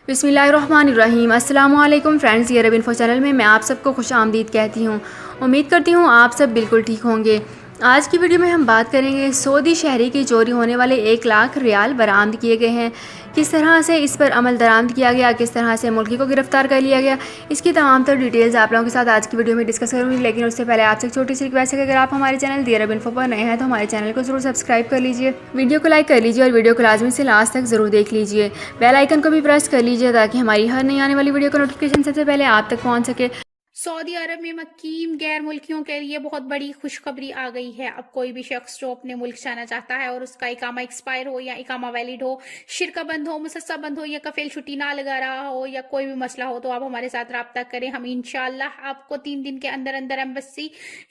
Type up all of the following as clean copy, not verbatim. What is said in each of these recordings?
बिस्मिल्लाहिर्रहमानिर्रहीम। अस्सलाम वालेकुम फ्रेंड्स, ये रब इन्फो चैनल में मैं आप सबको खुश आमदीद कहती हूँ। उम्मीद करती हूँ आप सब बिल्कुल ठीक होंगे। आज की वीडियो में हम बात करेंगे सऊदी शहरी की चोरी होने वाले 1 लाख रियाल बरामद किए गए हैं। किस तरह से इस पर अमल दरामद किया गया, किस तरह से मुल्की को गिरफ्तार कर लिया गया, इसकी तमाम तर डिटेल्स आप लोगों के साथ आज की वीडियो में डिस्कस करूँगी। लेकिन उससे पहले आपसे एक छोटी सी रिक्वेस्ट है कि अगर आप हमारे चैनल दी रब इन्फो पर नए हैं तो हमारे चैनल को जरूर सब्सक्राइब कर लीजिए, वीडियो को लाइक कर लीजिए और वीडियो को लाजमी से लास्ट तक जरूर देख लीजिए। बेल आइकन को भी प्रेस कर लीजिए ताकि हमारी हर नई आने वाली वीडियो का नोटिफिकेशन सबसे पहले आप तक पहुँच सके। सऊदी अरब में मकीम गैर मुल्कियों के लिए बहुत बड़ी खुशखबरी आ गई है। अब कोई भी शख्स जो अपने मुल्क जाना चाहता है और उसका इकामा एक्सपायर हो या इकामा वैलिड हो, शिरका बंद हो, मुसस्सा बंद हो या कफील छुट्टी ना लगा रहा हो या कोई भी मसला हो, तो आप हमारे साथ रब्ता करें। हम इंशाल्लाह आपको 3 दिन के अंदर अंदर एम्बेसी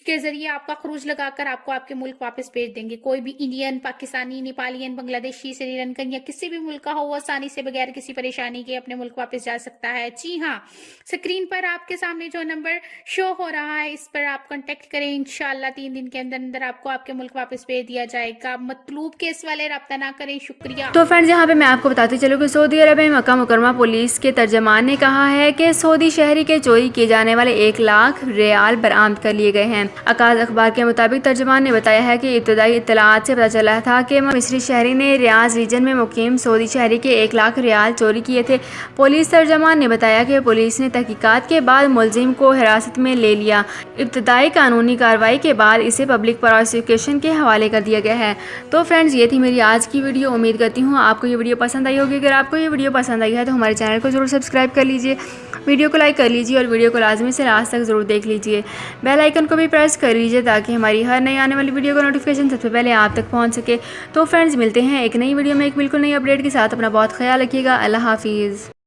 के जरिए आपका खरूज लगाकर आपको आपके मुल्क वापस भेज देंगे। कोई भी इंडियन, पाकिस्तानी, नेपालियन, बांग्लादेशी, श्रीलंकन या किसी भी मुल्क का हो, वो आसानी से बगैर किसी परेशानी के अपने मुल्क वापस जा सकता है। जी हाँ, स्क्रीन पर आपके सामने जो नंबर शो हो रहा है इस पर आप कांटेक्ट करें। इंशाल्लाह 3 दिन के अंदर अंदर आपको आपके मुल्क वापस भेज दिया जाएगा। मतलूब केस वाले रब्ता ना करें। शुक्रिया। तो फ्रेंड्स, यहाँ पे मैं आपको बताती चलूँ कि सऊदी अरब में मक्का मुकरमा पुलिस के तर्जमान ने कहा है कि सऊदी शहरी के चोरी किए जाने वाले 1 लाख रियाल बरामद कर लिए गए हैं। अकाज अखबार के मुताबिक तर्जमान ने बताया है कि इब्तदाई इत्तलात से पता चला था कि मिस्री शहरी ने रियाज रीजन में मुकीम सऊदी शहरी के 1 लाख रियाल चोरी किए थे। पुलिस तर्जमान ने बताया कि पुलिस ने तहकीकात के बाद मुलजिम को हिरासत में ले लिया। इब्तदाई कानूनी कार्रवाई के बाद इसे पब्लिक प्रोसिक्यूशन के हवाले कर दिया गया है। तो फ्रेंड्स, ये थी मेरी आज की वीडियो। उम्मीद करती हूँ आपको ये वीडियो पसंद आई होगी। अगर आपको ये वीडियो पसंद आई है तो हमारे चैनल को जरूर सब्सक्राइब कर लीजिए, वीडियो को लाइक कर लीजिए और वीडियो को लाजमी से लास्ट तक जरूर देख लीजिए। बेल आइकन को भी प्रेस कर लीजिए ताकि हमारी हर नई आने वाली वीडियो का नोटिफिकेशन सबसे पहले आप तक पहुँच सके। तो फ्रेंड्स, मिलते हैं एक नई वीडियो में एक बिल्कुल नई अपडेट के साथ। अपना बहुत ख्याल रखिएगा। अल्लाह हाफिज़।